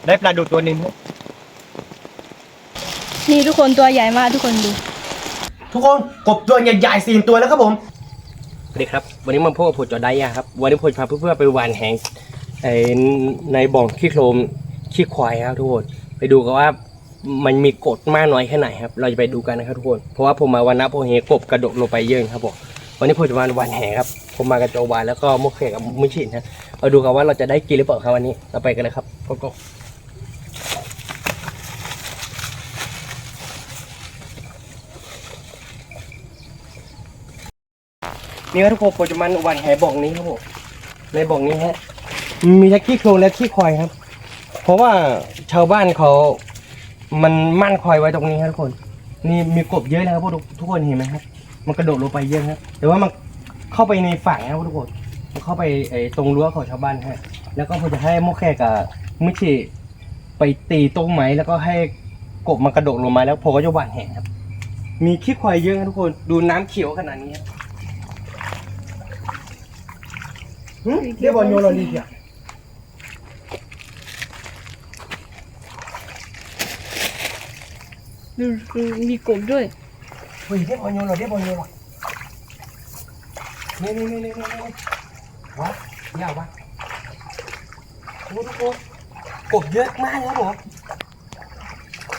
ได้ปลาดุกตัวนึงนี่ทุกคนตัวใหญ่มากทุกคนดูทุกคนกบตัวใหญ่ๆ4 ตัวแล้วครับผมสวัสดีครับวันนี้มาพบกับผมจอได้ยาครับวันนี้ผมพาเพื่อนๆไปหว่านแหในบ่องขี้โคลนขี้ควายครับทุกคนไปดูกันว่ามันมีกบมากน้อยแค่ไหนครับเราจะไปดูกันนะครับทุกคนเพราะว่าผมมาวันนับผมเห็นกบกระโดดลงไปเยอะครับผมวันนี้ผมจะมาหว่านแหครับผมมากับโจวานแล้วก็มุกเขกับมุชินครับเราดูกันว่าเราจะได้กินหรือเปล่าครับวันนี้เราไปกันเลยครับก็นี่ครับทุกคนผมจะมาหว่านแหบ่องนี้ครับผมในบ่องนี้ฮะมีทั้งขี้โคลนและขี้ควายครับเพราะว่าชาวบ้านเขามันมั่นคอยไว้ตรงนี้ครับทุกคนนี่มีกบเยอะนะครับพวกทุกคนเห็นไหมครับมันกระโดดลงไปเยอะครับแต่ว่ามันเข้าไปในฝั่งนะครับทุกคนมันเข้าไปตรงรั้วของชาวบ้านฮะแล้วก็ผมจะให้โมแขกกับมิชิไปตีตรงไหมแล้วก็ให้กบมันกระโดดลงมาแล้วผมก็จะหว่านแหครับมีขี้ควายเยอะครับทุกคนดูน้ำเขียวขนาดนี้เดี๋ยวบอลโยนเราดีเดียวดูมีกบด้วยเฮ้ยเดี๋ยวบอลโยนเรานี่วะยาววะโอ้ทุกคนกบเยอะมากเลยครับผม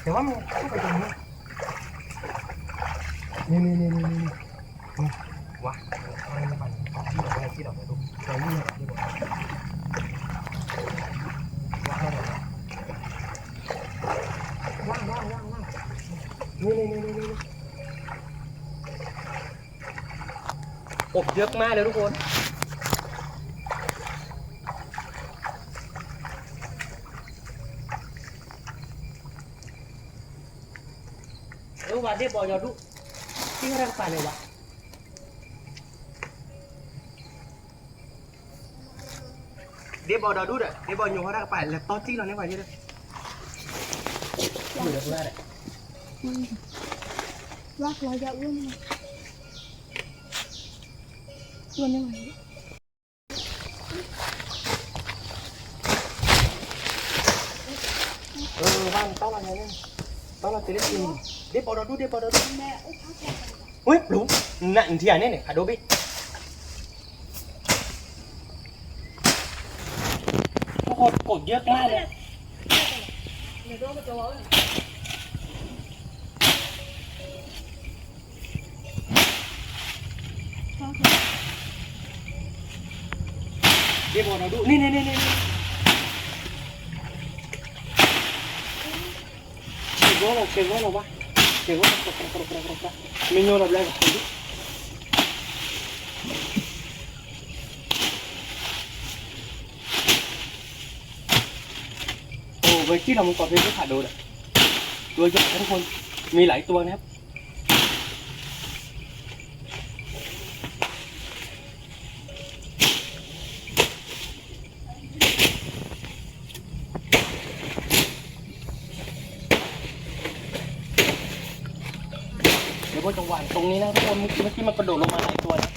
แต่ว่ามันเข้าไปตรงนี้นี่วะอะไรมาปั่นที่ดอกดูเรานี่ว่างนี่กบเยอะมากเลยทุกคนวะเดี๋ยวบอลยอดดูที่เขาเรียกปลาเลยวะเดี๋ยวบอลดอดูเด้อเดี๋ยวบอลโยนเขาเรียกปลาแล้วต้นที่เราเนี่ยไปที่เด้ออยู่เด็กแรกว่าเราจะอ้วนไหมอ้วนยังไงบ้านต้อนอะไรเนี่ยต้อนเราตีเล็กจริงเดี๋ยวบอลดอดูเฮ้ยหลุมนั่นที่ไหนเนี่ยหาดูบิทุกคนกดเยอะมากเลยเดี๋ยวบอลดูนี่Llegó lo va. Llegó lo Niño lo blanco. Với chiếc lòng còn thêm cái thả đồ này. Đuôi choทุกคนมีหลายตัวนะครับเดี๋ยวจังหวะตรงนี้นะทุกคนเมื่อกี้มันกระโดดลงมาหลายตัวนะ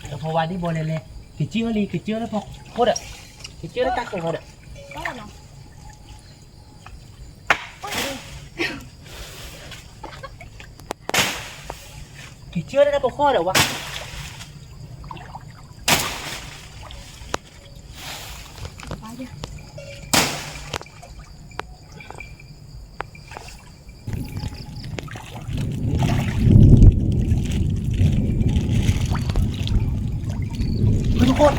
เดี๋ยวพอวันที่บอลเลยกี่เจื้อแล้วพอโคตรอ่ะกี่เจื้อแล้วตักเลยพอเด้อกี่เชือกได้นะปะข้อเดี๋ยววะทุกคน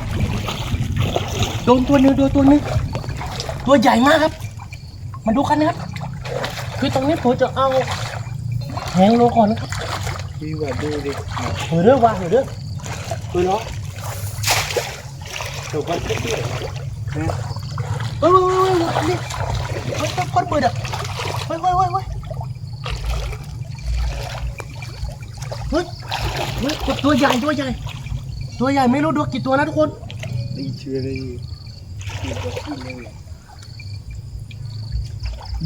โดนตัวนึงตัวใหญ่มากครับมาดูกันนะครับคือตรงนี้ผมจะเอาแหงโลก่อนนะครับดีกว่าดูดิเรื่องว่าเรื่องเนาะเดี๋ยวคนคิดด้วยนี่คนเปิดอ่ะเฮ้ยตัวใหญ่ไม่รู้ดูกี่ตัวนะทุกคน นี่เชื่อเลย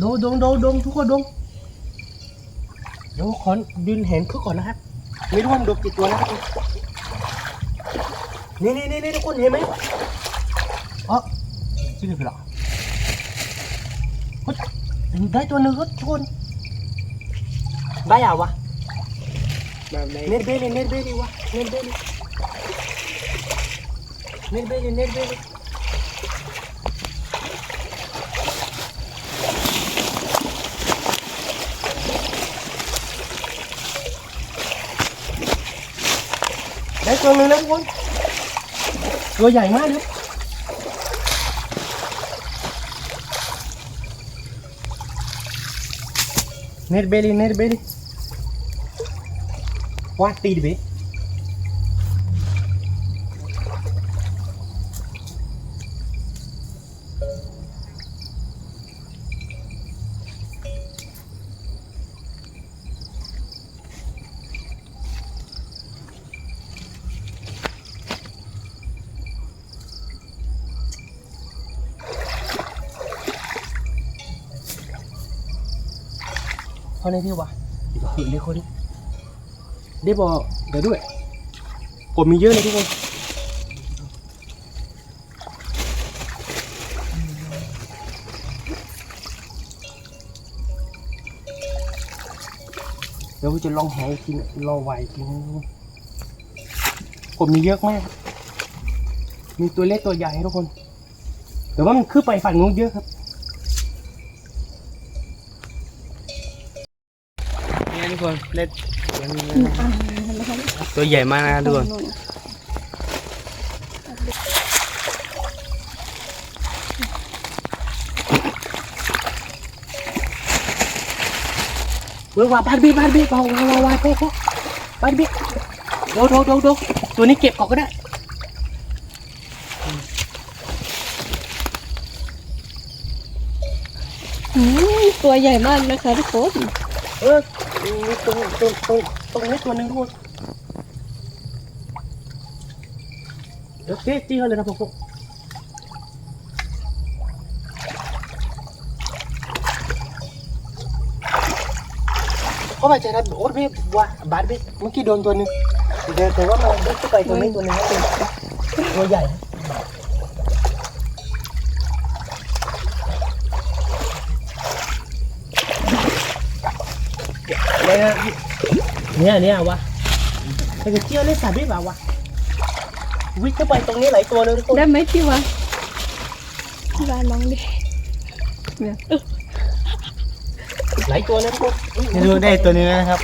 ดงทุกคนดงเดี๋ยวขอดินเห็นคือก่อนนะครับไม่รู้ว่ามันโดนกี่ตัวนะครับนี่ทุกคนเห็นไหมอ๋อชื่ออะไรหรอได้ตัวหนึ่งครับทุกคนได้ยังวะเน็ตเบลลี่วะเน็ตเบลลี่ได้ตัวหนึ่งแล้วทุกคนตัวใหญ่มากครับเน็ตเบลลี่ว่าตีดิเบเขาในที่วะหืนเลยคนได้บอกเดี๋ยวด้วยผมมีเยอะเลยทุกคนเดี๋ยวผมจะลองแหอีกทีรอไหวอีกทีผมมีเยอะมากมีตัวเล็กตัวใหญ่ทุกคนแต่ว่ามันขึ้นไปฝั่งนู้นเยอะครับนี่ทุกคนเล็กตัวใหญ่มากนะทุกคนเมื่อวานบาร์บี้ว้าวโป๊ะบาร์บี้ดูตัวนี้เก็บก่อนก็ได้ตัวใหญ่มากนะคะทุกคนตรงนี้ตัวหนึ่งทุกคนเดี๋ยวตีเขาเลยนะพวกเขาไปเจอกันโอ๊ตเว็บบาร์บี้เมื่อกี้โดนตัวหนึ่งแต่ว่ามันได้เข้าไปตัวนี้ตัวนึงเป็นตัวใหญ่เนี่ยวะแต่ก็เที่ยวเล่นสาบิบ่าวะวิ่งเข้าไปตรงนี้หลายตัวเลยทุกคน ได้ไหมพี่วะพี่วานลองดิเนี่ย หลายตัวนะทุกคน นี่ดูได้ตัวนี้นะครับ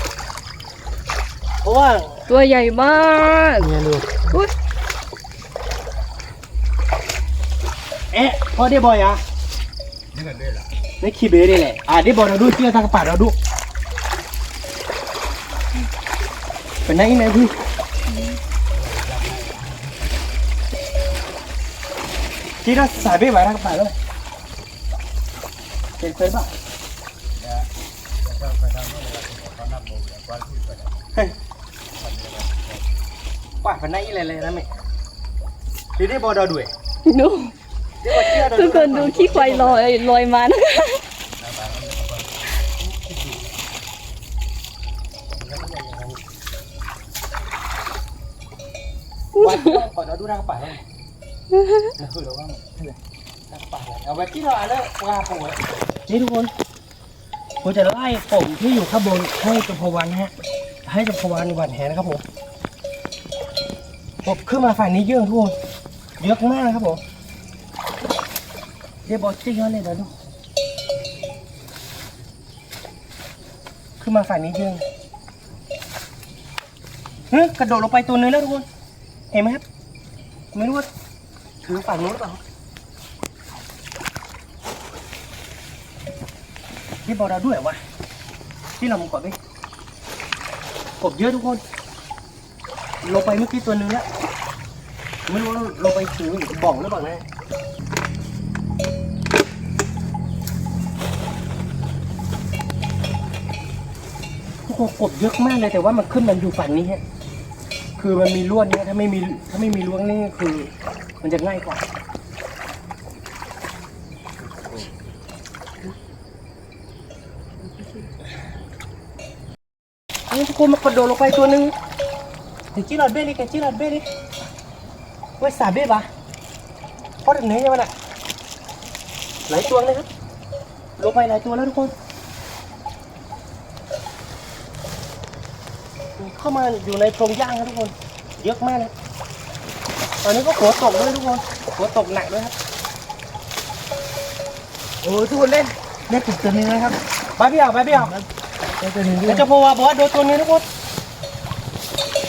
เพราะว่า ตัวใหญ่มาก เนี่ยดู อุ๊ย พอได้บอยอ่ะนี่ขี้เบรเลยได้บอยเราดูเที่ยวทางป่าเราดูเป็นไงนะพี่ที่เราสายไปไหวทางป่าเลยเป็นเพื่อนป่ะป่าเป็นไงเลยนะแม่ที่ได้บอยเราด้วย ดูทุกคนดูขี้ควายลอยมานะ วันก่อนเราดูทางป่าเลยนะคือเราว่าทางป่าเอาไว้ที่เราอ่านแล้วปลาปูนี่ทุกคนผมจะไล่ผมที่อยู่ข้างบนให้จมพวันฮะให้จมพวันหวันแหนะครับผมขึ้นมาฝั่งนี้เยอะทุกคนเยอะมากนะครับผมเดี๋ยวบอกจี้เขาเลยเดี๋ยวดูขึ้นมาฝั่งนี้เยอะกระโดดลงไปตัวนึงแล้วทุกคนเห็นไหมครับไม่รู้ว่าถือฝั่งนู้นหรือเปล่าที่บอกเราด้วยวะที่เรามาก่อนไหมกบเยอะทุกคนลงไปเมื่อกี้ตัวนึงแล้วไม่รู้ว่าลงไปถือบ่องหรือเปล่านะทุกคนกบเยอะมากเลยแต่ว่ามันขึ้นมันอยู่ฝั่งนี้ฮะคือมันมีลวดเนี่ยถ้าไม่มีลวดนี่คือมันจะง่ายกว่า ทุกคนมากระโดดลงไปตัวหนึงแกจิรอดเบ้เลยแกจิรอดเบ้เลยไว้สาเบ้ปะพอถึงไหนเนี่ยมันอะหลายตัวเลยครับลงไปหลายตัวแล้วทุกคนเข้ามาอยู่ในโพรงย่างครับทุกคนเยอะมากเลยตอนนี้ก็ฝนตกด้วยทุกคนฝนตกหนักด้วยครับโอ้ทุกคนเล่น ได้ติดตัวนี้นะครับ ไปพี่เอาไปพี่เอา ได้ตัวนี้ด้ว แล้ ยว จะพอว่าบอสโดนตัวนี้ทุกคน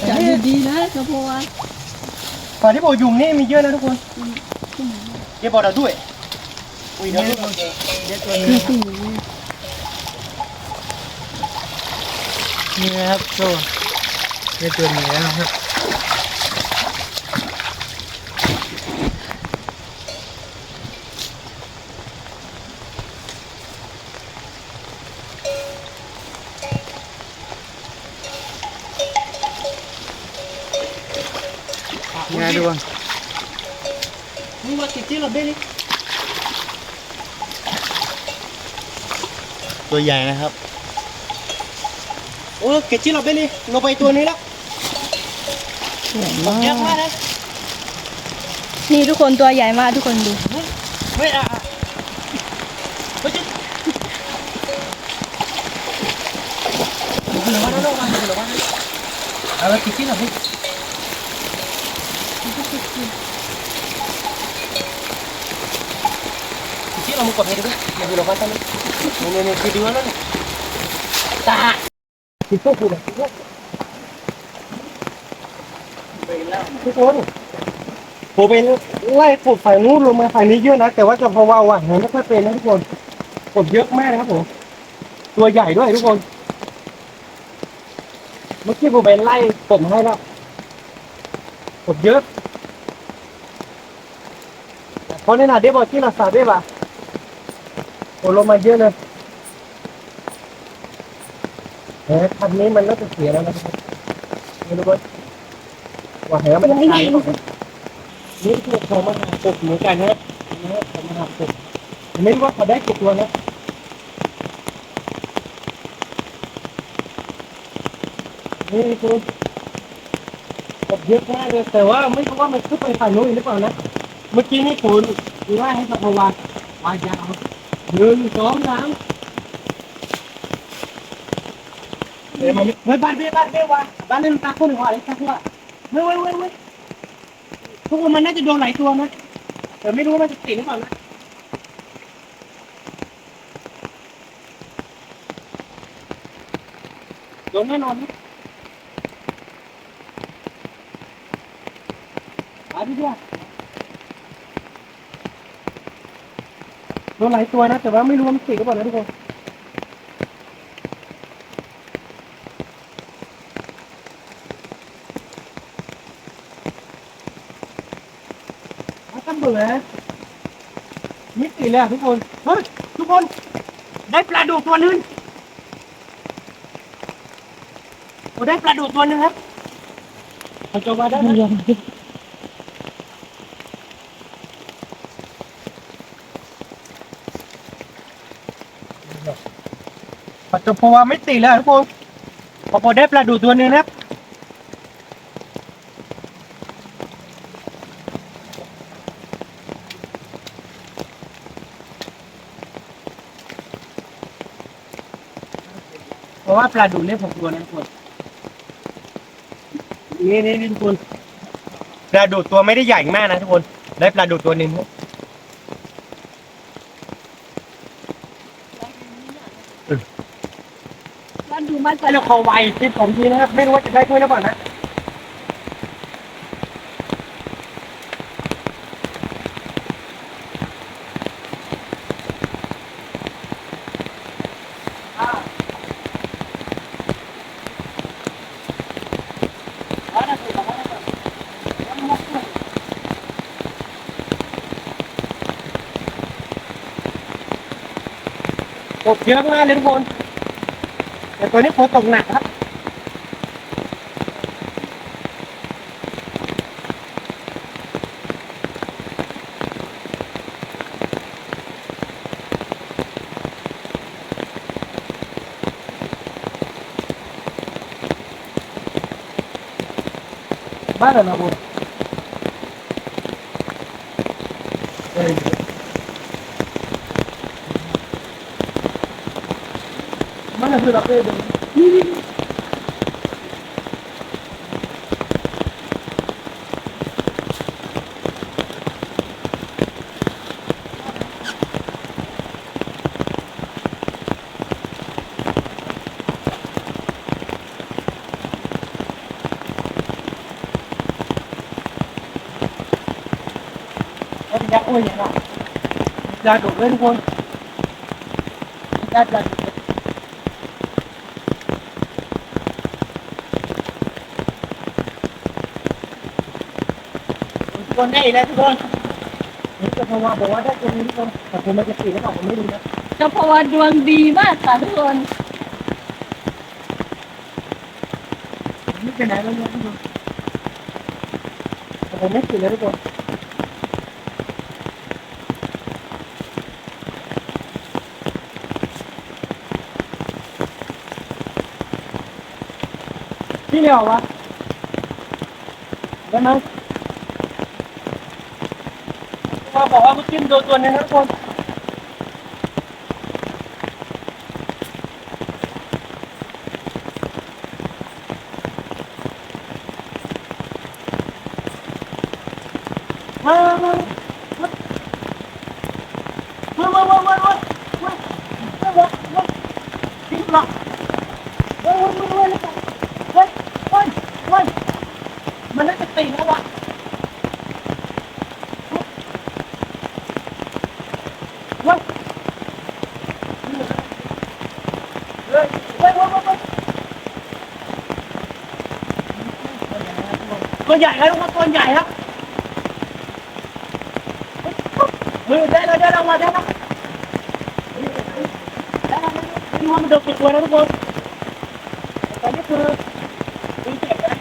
จับดีๆนะกระโปรง ฝ่ายที่บอกยุงนี่มีเยอะนะทุกคนเดี๋ยวบอกเราด้วยอุ้ยเดี๋ยวทุกคน ได้ตัวนี้นี่นะครับโซ่ได้ตัวนี้แล้วนะครับง่ายด้วย นี่ว่าติดที่เราเบ้นี่ ตัวใหญ่นะครับ โอ้เกจิเราเบ้นี่ลงไปตัวนี้แล้วเยอะมากเลย นี่ทุกคนตัวใหญ่มากทุกคนดู เฮ้ยเฮ้ยจิ๊บเหลือว่าน้องๆมาเหลือว่าเอาไปเกจิเราเบ้ที่เรามุกกับเพลด้วยมาดูเราบ้านตอนนี้นี่คือดีวะนั่นตาที่ตู้กูเลยทุกคนผมเป็นไล่กบฝ่ายนู้นลงมาฝ่ายนี้เยอะนะแต่ว่าจะพอว่าว่ะไม่ค่อยเป็นนะทุกคนกบเยอะมากนะครับผมตัวใหญ่ด้วยทุกคนเมื่อกี้ผมเป็นไล่กบให้แล้วกบเยอะเพราะนี่นะเดี๋ยวบอกที่เราสาได้ป่ะโอ้ลงมาเยอะเลยคันนี้มันน่าจะเสียแล้วนะครับไม่รู้ว่าแหมันตายนี่คือเขามาหากบเหมือนกันนะเขามาหากบไม่รู้ว่าเขาได้กี่ตัวนะนี่คือกบเยอะมากเลยแต่ว่าไม่รู้ว่ามันขึ้นไปฝั่งนู้นหรือเปล่านะเมื่อกี้นี่คุณดูว่าให้สัพวาวายาว1 2 3เฮ้ยบ้านเบี้ยว่ะบ้านเล่นตาคนหนึ่งว่ะไอ้ตาคนเว้ยพวกมันน่าจะโดนหลายตัวนะแต่ไม่รู้ว่ามันจะติดหรือเปล่านะโดนแน่นอนนะมาพี่ด้วยโดนหลายตัวนะแต่ว่าไม่รู้ว่ามันติดหรือเปล่านะทุกคนตั้งเบื่อมิดติดเลยทุกคนเฮ้ยทุกคนได้ปลาดุกตัวนึงโอ้ได้ปลาดุกตัวนึงครับเอาจบมาได้ไหมปัจจุบันไม่ติดเลยทุกคนพอได้ปลาดุกตัวนึงนะครับเพราะว่าปลาดุกเนี่ยผมตัวนะทุกคนนี่ทุกคนปลาดุกตัวไม่ได้ใหญ่มากนะทุกคนได้ปลาดุกตัวนึงครับ บ้านดูบ้าน ให้เราคอไวติดผมทีนะครับไม่รู้ว่าจะได้ถ้วยหรือเปล่านะตกเยอะมากเลยทุกคนแต่ตัวนี้ฝนตกหนักครับ บ้านเหรอนะคุณบ้านคือเราเป็นยักษ์โอ้ยยังไงยาดุเลยทุกคนยาดุทุกคนได้แล้วทุกคนนี่จะพอว่าบอกว่าได้ตรงนี้ทุกคนแต่ผมมันจะตีแล้วเปล่าผมไม่รู้นะ ก็เพราะว่าดวงดีมากค่ะทุกคน นี่ไปไหนแล้วเนี่ยทุกคนแต่ผมไม่ตีแล้วทุกคนพี่เลี้ยววะได้ไหมมาบอกว่าเมื่อกี้โดนตัวนึงนะทุกคนมาทิ้งหรอมันน่าจะตีแล้ววะตัวใหญ่ครับทุกคนตัวใหญ่ครับได้แล้วมาได้แล้วนี่ว่ามันโดนตัวนะทุกคนตอนนี้คือตีเจ็บแล้ว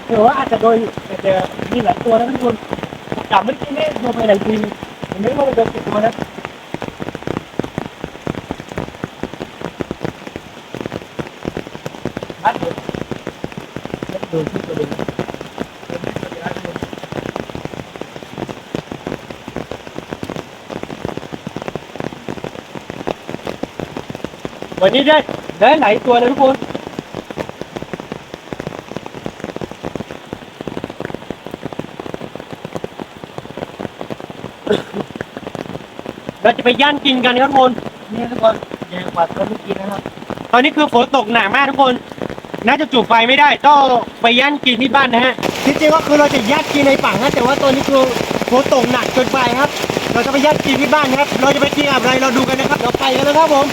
หรือว่าอาจจะโดยแต่มีหลายตัวนะทุกคนจับไม่กินไม่โดนไปหลายทีผมไม่รู้ว่ามันโดนกี่ตัวนะบัดโดนที่ตัวเดียววันนี้ได้หลายตัวเลยทุกคนเราจะไปย่านกินกันครับทุกคนนี่ทุกคนใหญ่กว่าตัวเมื่อกี้นะครับตอนนี้คือฝนตกหนักมากทุกคนน่าจะจุดไฟไม่ได้ต้องไปย่านกินที่บ้านนะฮะจริงๆก็คือเราจะย่านกินในป่านะแต่ว่าตอนนี้คือฝนตกหนักเกินไปครับเราจะไปย่านกินที่บ้านครับเราจะไปกินอะไรเราดูกันนะครับเราไปกันแล้วครับผม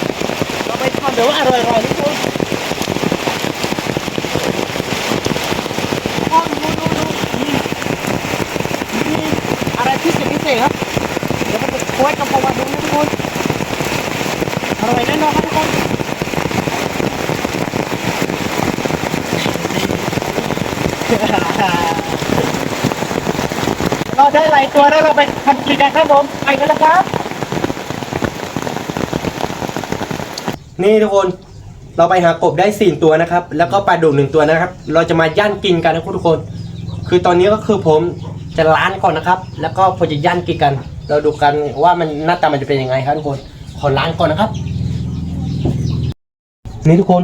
เราไปทำเดี๋ยวอร่อยๆทุกคนนี่อะไรพิเศษครับเดี๋ยวมันจะโค้ยกับพวาดูนะทุกคนอร่อยแน่นอนครับทุกคนเราได้หลายตัวแล้วเราไปทำกินกันครับผมไปกันแล้วครับนี่ทุกคนเราไปหากบได้4ตัวนะครับแล้วก็ปลาดุก1ตัวนะครับเราจะมาย่างกินกันนะทุกคนคือตอนนี้ก็คือผมจะล้างก่อนนะครับแล้วก็ผมจะย่างกินกันเราดูกันว่ามันหน้าตามันจะเป็นยังไงครับทุกคนขอล้างก่อนนะครับนี่ทุกคน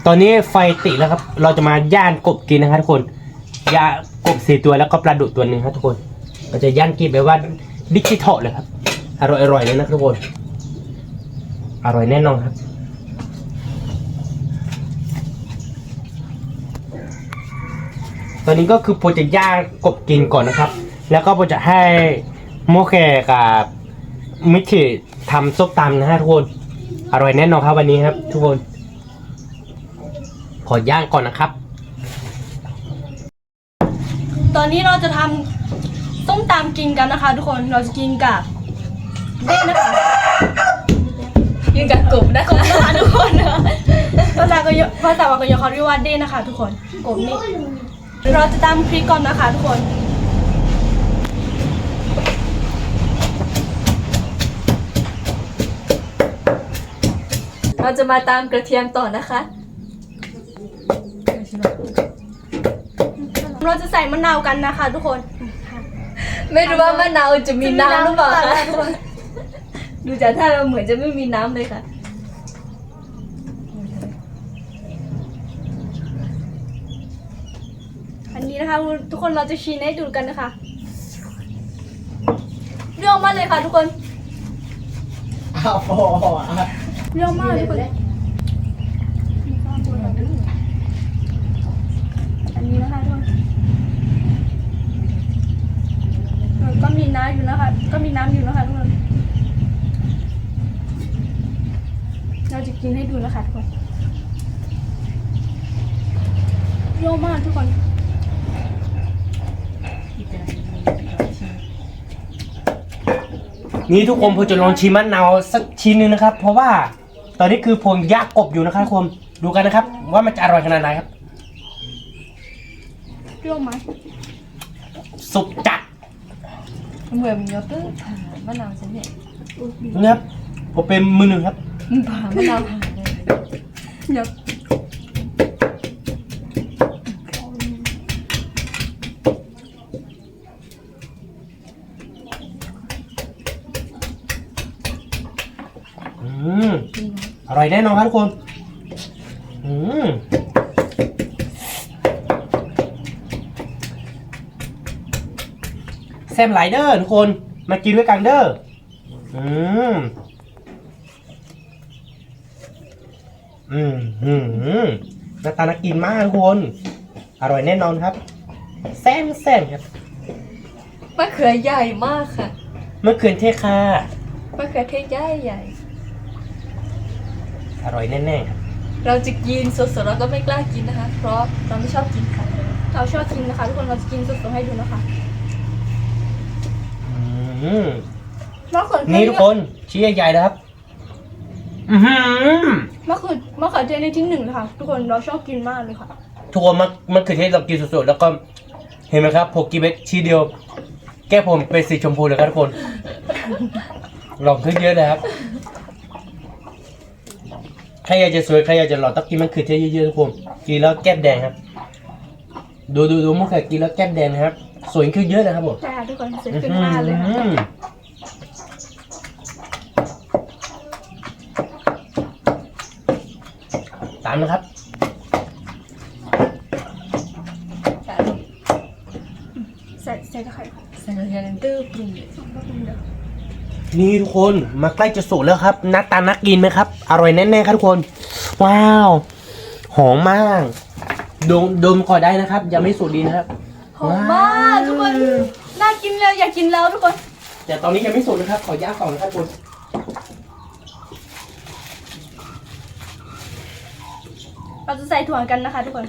ตอนนี้ไฟติดแล้วครับเราจะมาย่างกบกินนะครับทุกคนย่างกบ4ตัวแล้วก็ปลาดุกตัว1ครับทุกคนเราจะย่างกินแบบว่าดิจิทัลเลยครับอร่อยเลยนะทุกคนอร่อยแน่นอนครับตอนนี้ก็คือผมจะย่างกบกินก่อนนะครับแล้วก็ผมจะให้โมแคกับมิถิทำซุปตำนะฮะทุกคนอร่อยแน่นอนครับวันนี้ครับทุกคนขอย่างก่อนนะครับตอนนี้เราจะทำส้มตำกินกันนะคะ ทุกคนเราจะกินกับเด้นะคะกินกับกบนะคะทุกคนภาษาวากยเขาเรียกว่าเด้นะคะทุกคนกบนี่เราจะตำพริกก่อนนะคะทุกคนเราจะมาตำกระเทียมต่อนะคะ เราจะใส่มะนาวกันนะคะทุกคน ไม่รู้ว่ามะนาวจะมีน้ำหรือเปล่า ทุกคน ดูจากถ้าเราเหมือนจะไม่มีน้ำเลยค่ะ อันนี้นะคะทุกคนเราจะชิมให้ดูกันนะคะเรื่องมากเลยค่ะทุกคน อ้าว เรื่องมากทุกคนอันนี้นะคะทุกคนก็มีน้ำอยู่นะคะทุกคนเราจะกินให้ดูนะคะทุกคนเยอะมากทุกคน นี่ทุกคนผมจะลองชิมมะนาวสักชิ้นหนึงนะครับ เพราะว่าตอนนี้คือผมย่างกบอยู่นะครับทุกคนดูกันนะครับ ว่ามันจะอร่อยขนาดไหนครับ เปรี้ยวไหม สุดจัด เหมือนมีเนื้อตึ้งผ่ามะนาวฉันเนี่ย นะครับผมเป็นมือหนึ่งครับ ผ่ามะนาวผ่าเลย เดี๋ยว อร่อยแน่นอนครับทุกคนแซ่บหลายเด้อทุกคนมากินด้วยกันเด้อหน้าตาน่ากินมากทุกคนอร่อยแน่นอนครับแซ่บครับ มะเขือใหญ่มากค่ะ มะเขือเทศค่ะ มะเขือเทศใหญ่ใหญ่ อร่อยแน่ๆครับ เราจะกินสดๆเราก็ไม่กล้ากินนะคะ เพราะเราไม่ชอบกินค่ะ เราชอบกินนะคะทุกคนเราจะกินสดๆให้ดูนะคะมะเขือเทศ นี่ทุกคนชิ้นใหญ่ๆนะครับมะเขือเทศในที่หนึ่งนะคะทุกคนเราชอบกินมากเลยค่ะ ทุกคนมะเขือเทศเรากินสดๆแล้วก็เห็นไหมครับผมกินไปชิ้นเดียว แก้ผมเป็นสีชมพูเลยครับทุกคนหลอกขึ้นเยอะเลยครับใครอยากจะสวยใครอยากจะหล่อต้องกินมะเขือเทศเยอะๆทุกคนกินแล้วแก้มแดงครับดูมะเขือกินแล้วแก้มแดงนะครับสวยขึ้นเยอะนะครับผม ใช่ค่ะทุกคนสวยขึ้นมากเลยค่ะ ตามนะครับ ใส่ตะไคร้ ใส่กระเทียมตื้อปรุงเลย นี่ทุกคนมาใกล้จะสุกแล้วครับหน้าตาน่ากินไหมครับอร่อยแน่ๆครับทุกคนว้าวหอมมากดมก่อนได้นะครับยังไม่สุกดีนะครับ หอมมากทุกคนน่ากินเลยอยากกินแล้วทุกคน แต่ตอนนี้ยังไม่สุกนะครับขอย่างก่อนนะครับทุกคน เราจะใส่ถั่วกันนะคะทุกคน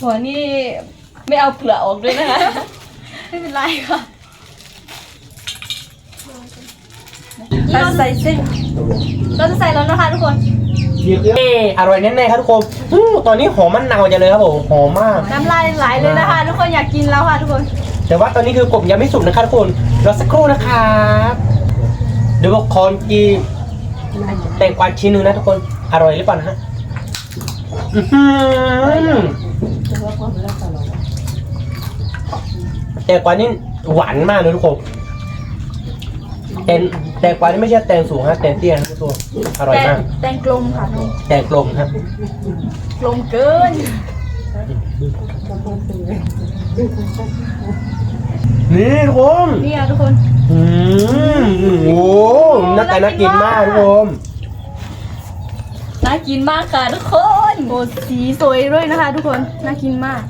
หัวนี่ไม่เอาเปลือกออกด้วยนะคะ ไม่เป็นไรค่ะ เราใส่เส้น เราจะใส่แล้วนะคะทุกคน อร่อยแน่ๆครับทุกคนตอนนี้หอมมะนาวจังเลยครับผมหอมมาก น้ำลายไหลเลยนะคะทุกคนอยากกินแล้วค่ะทุกคน แต่ว่าตอนนี้คือกบยังไม่สุกนะครับทุกคนรอสักครู่นะครับเดี๋ยวบอกคอนกีแตงกวาชิ้นหนึงนะทุกคนอร่อยหรือเปล่านะฮะแตงกวานี่หวานมากเลยทุกคนแตงกวานี่ไม่ใช่แตงสูงฮะแตงเตี้ยนะทุกคนอร่อยมาก แตงกลมค่ะ แตงกลมครับ กลมเกิน นี่ทุกคน นี่ค่ะทุกคน โอ้น่าแต่น่ากินมากทุกคน น่ากินมากค่ะทุกคน โอ้สีสวยด้วยนะคะ ทุกคนน่ากินมาก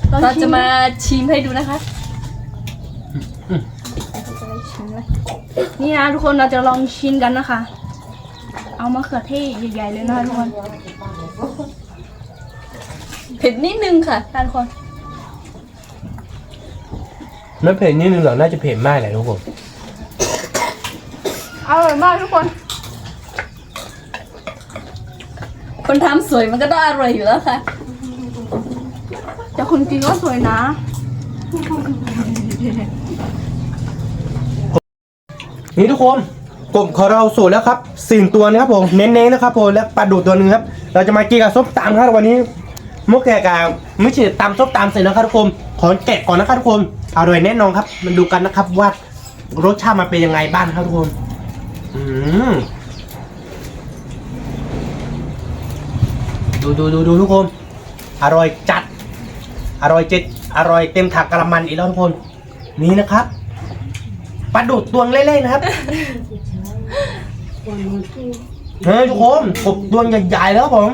เราจะมาชิมให้ดูนะคะ นี่นะทุกคนเราจะลองชิมกันนะคะ เอามะเขือเทศใหญ่ๆเลยนะคะทุกคน เผ็ดนิดนึงค่ะ ทุกคน ไม่เผ็ดนิดนึงหรอกน่าจะเผ็ดมากเลยทุกคน อร่อยมากทุกคน คนทำสวยมันก็ต้องอร่อยอยู่แล้วค่ะ แต่คนกินก็สวยนะ นี่ทุกคน กบของเราสูตรแล้วครับ4ตัวนะครับผมเน้นๆนะครับผมและปลาดุกตัวหนึงครับเราจะมากินกับส้มตำครับวันนี้มุกแกกาไม่ใช่ตำส้มตำเสร็จแล้วครับทุกคนขอแกะก่อนนะครับทุกคนอร่อยแน่นอนครับมันดูกันนะครับว่ารสชาติมันเป็นยังไงบ้างครับทุกคนดูทุกคนอร่อยจัดอร่อยเต็มถังกระมังอีกแล้วทุกคนนี่นะครับปลาดุกตัวเล่ๆนะครับเฮ้ยทุกคนกบตัวใหญ่ๆแล้วครับผม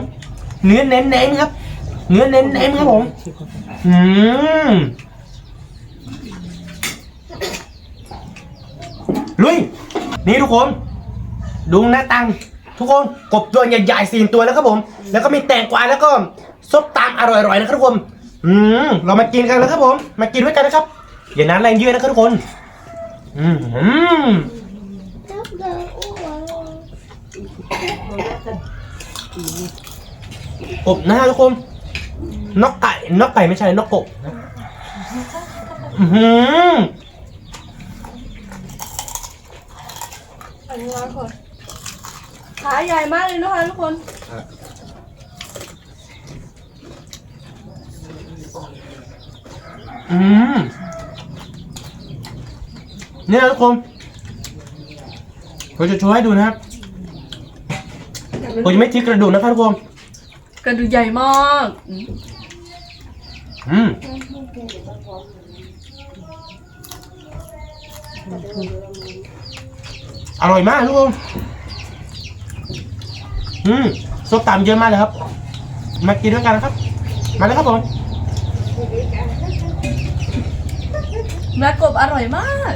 เนื้อเน้นๆครับเนื้อเน้นๆครับผมลุยนี่ทุกคนดูหน้าตังทุกคนกบตัวใหญ่ๆ4ตัวแล้วครับผมแล้วก็มีแตงกวาแล้วก็ซุปตามอร่อยๆนะครับทุกคนเรามากินกันแล้วครับผมมากินด้วยกันนะครับอย่านานแรงยืดนะครับทุกคนกบหน้าทุกคนนกไก่ไม่ใช่นกกบอันนี้ร้อนคนขาใหญ่มากเลยนะคะทุกคนเนี่ยทุกคนผมจะโชว์ให้ดูนะครับผมจะไม่ทิ้งกระดูกนะครับทุกคน กระดูกใหญ่มาก อร่อยมากทุกคนส้มตำเยอะมากเลยครับมากินด้วยกันนะครับมาเลยครับผม เนื้อกบอร่อยมาก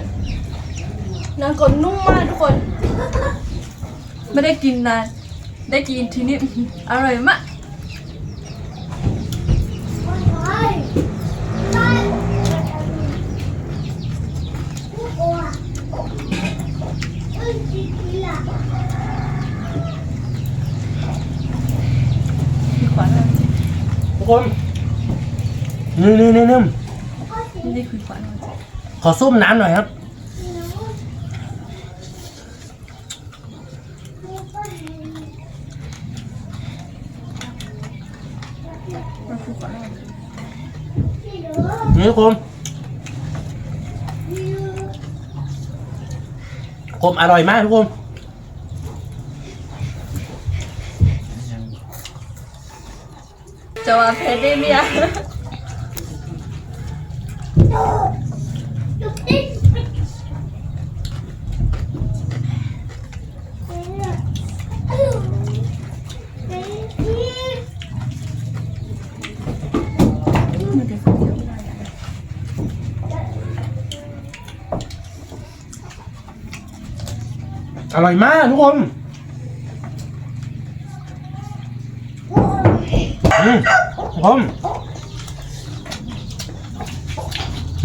เนื้อกบนุ่มมากทุกคน ไม่ได้กินนานได้กินทีนี้อร่อยมากทุกคนนี่นี่คือฝัน ขอซุ่มน้ำหน่อยครับนี่ทุกคนกบอร่อยมากทุกคน จะว่าเพชรได้เมียอร่อยมากทุกคน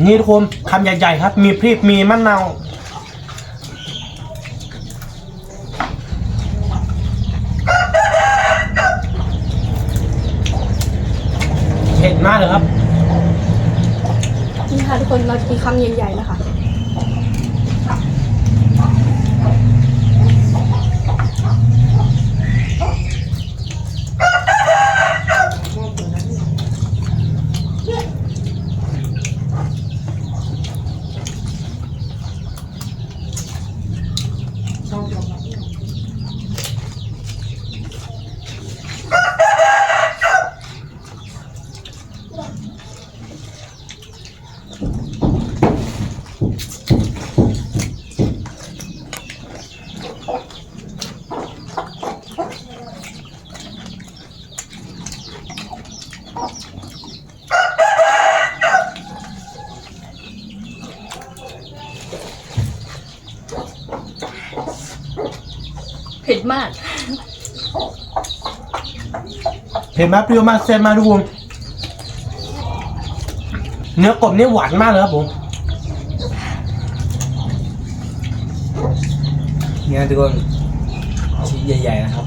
นี่ทุกคนคำใหญ่ๆครับมีพริกมีมะนาวเผ็ดมากเลยครับ นี่ค่ะทุกคนเราจะมีคำใหญ่ๆนะคะเผ็ดมาก เผ็ดมากเปรี้ยวมากแซ่บมากทุกคนเนื้อกบนี่หวานมากเลยครับผมเนี่ยทุกคนชิ้นใหญ่ๆนะครับ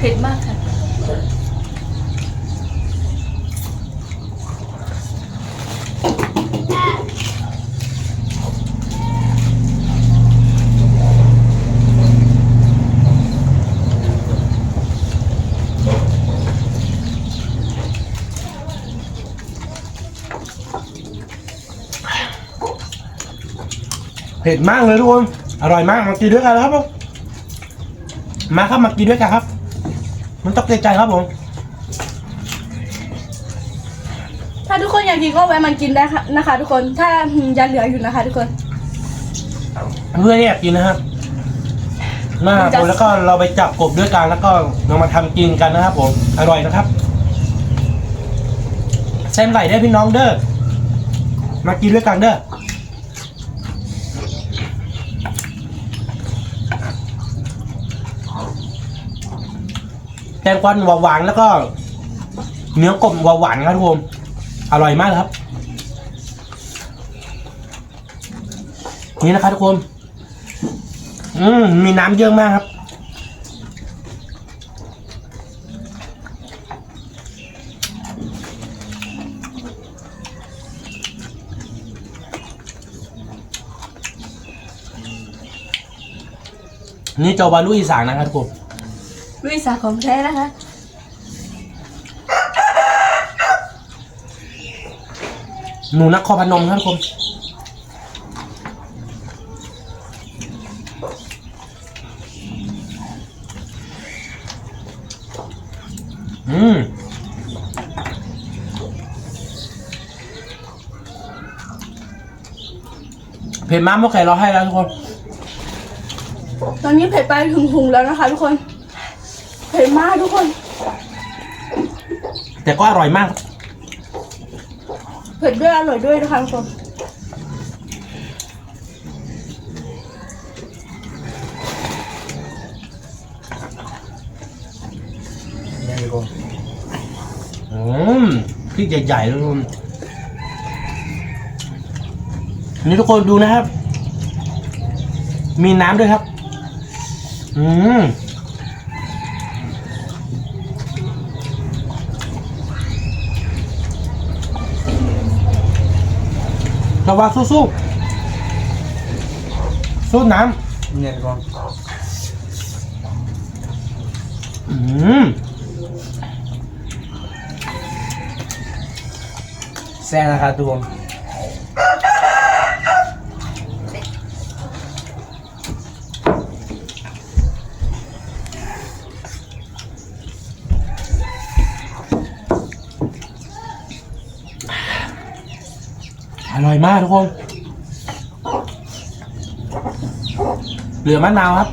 เผ็ดมากค่ะ เผ็ดมากเลยทุกคนอร่อยมากมากินด้วยกันครับผมมาครับมากินด้วยกันครับ มันต้องเกรงใจครับผม ถ้าทุกคนอยากกินก็แวะมากินได้ค่ะนะคะ ทุกคนถ้ายังเหลืออยู่นะคะ ทุกคน เพื่อนเนี่ยกินนะครับมาผมแล้วก็เราไปจับกบด้วยกันแล้วก็เรามาทำกินกันนะครับผมอร่อยนะครับเส้นไหลได้พี่น้องเด้อมากินด้วยกันเด้อแตงกวาหวานๆแล้วก็เนื้อกบหวานๆครับทุกคนอร่อยมากครับนี่นะครับทุกคนมีน้ำเยอะมากครับนี่จอบาลุอีสานนะครับทุกคน ลุยสาของแท้นะคะ หนูนครพนมครับทุกคนเผ็ดมากเมื่อไก่เราให้แล้วทุกคน ตอนนี้เผ็ดไปถึงหุงแล้วนะคะ ทุกคนเผ็ดมากทุกคน แต่ก็อร่อยมาก เผ็ดด้วยอร่อยด้วยนะคะทุกคน นี่ทุกคน พริกใหญ่ๆเลยทุกคนนี่ทุกคนดูนะครับ มีน้ำด้วยครับระวังสู้ๆสู้น้ำ นี่ทุกคนแซ่บนะครับทุกคน อร่อยมากทุกคน เหลือมะนาวครับ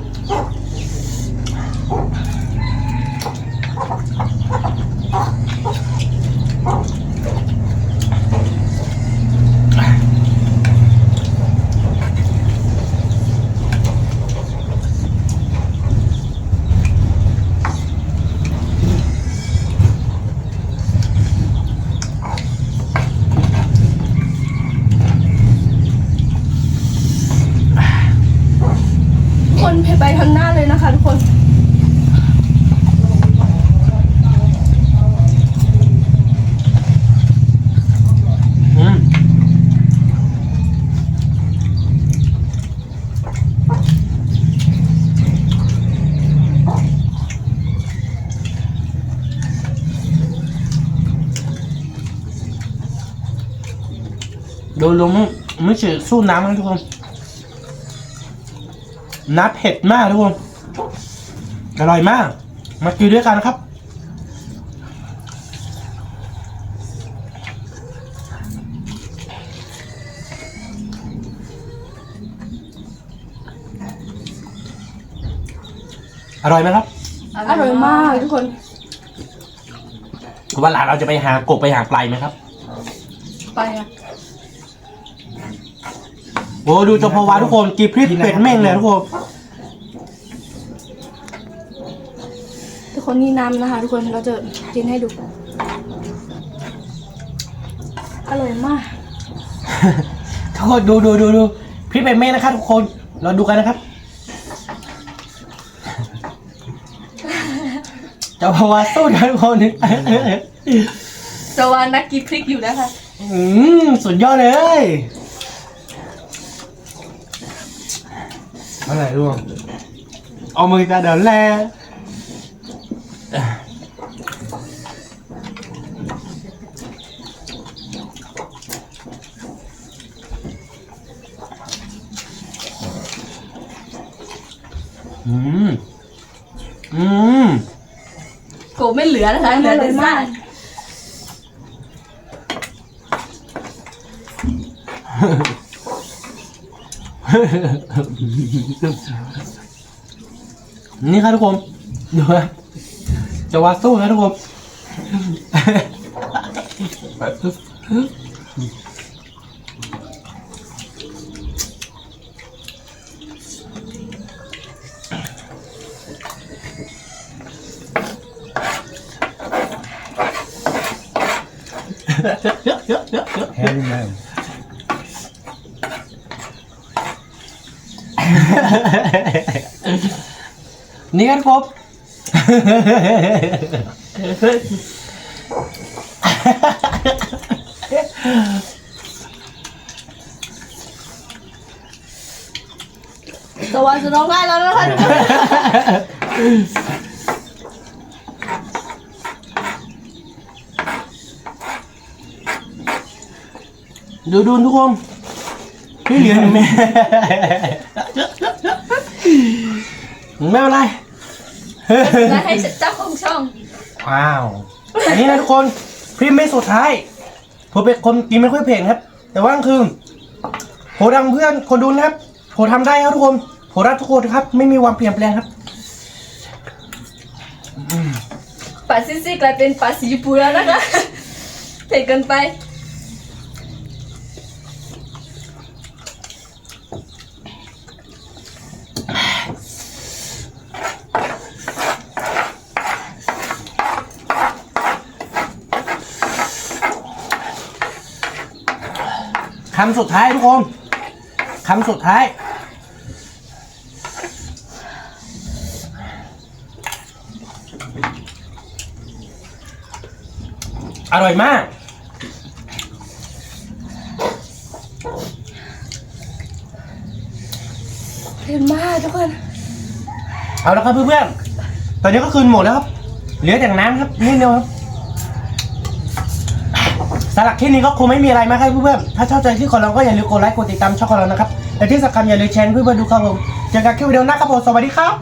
คนเผ็ดไปทั้งหน้าเลยนะคะ ทุกคนโดยรวมไม่ใช่สู้น้ำนะทุกคนน้ำเผ็ดมากทุกคนอร่อยมากมากินด้วยกันนะครับอร่อยไหมครับ อร่อยมากทุกคน วันหลังเราจะไปหากบไปหาปลาไหมครับ ไปอ่ะ โอ้ดูเจ้าพวาทุกคนกีพริกเป็ดเม่งเลยทุกคน ทุกคนนี่น้ำนะคะ ทุกคนเราจะกินให้ดู อร่อยมาก ทุกคนดูพริกเป็ดเม่งนะครับทุกคนเราดูกันนะครับ จะภาวะสู้นะทุกคน จะวานักกินพริกอยู่นะคะ สุดยอดเลยอะไรทุกคนเอามือจะเดินแลโกไม่เหลือนะคะเหลือแต่ไส้ นี่ครับทุกคนดูนะจะวัดสู้นะทุกคน แค่นี้แม่ นี่กันครบ ตะวันจะร้องไห้แล้วนะคะทุกคน ดูทุกคนพี่เหลือหนึ่งแม่ไม่เป็นไร และให้เจ้าของช่อง ว้าวอันนี้นะทุกคนพรีเมสสุดท้ายผมเป็นคนกินไม่ค่อยเผ็ดครับ แต่ว่าคือผมดังเพื่อนคนดูนะครับผมทำได้ครับทุกคนผมรักทุกคนครับ ไม่มีวันเปลี่ยนแปลงครับ ปลาซิซี่กลายเป็นปลาสีปูแล้วนะคะเผ็ดเกินไป คำสุดท้ายทุกคนคำสุดท้ายอร่อยมาก เผ็ดมากทุกคน เอาละครับเพื่อนๆตอนนี้ก็คืนหมดแล้วครับเหลือแต่น้ำครับนิดเดียวครับสำหรับคลิปนี้ก็คงไม่มีอะไรมากครับเพื่อนๆถ้าชอบใจที่ของเราก็อย่าลืมกดไลค์กดติดตามช่องของเรานะครับและที่สำคัญอย่าลืมแชร์เพื่อนๆดูครับผมเจอกันคลิปวิดีโอหน้าครับผมสวัสดีครับ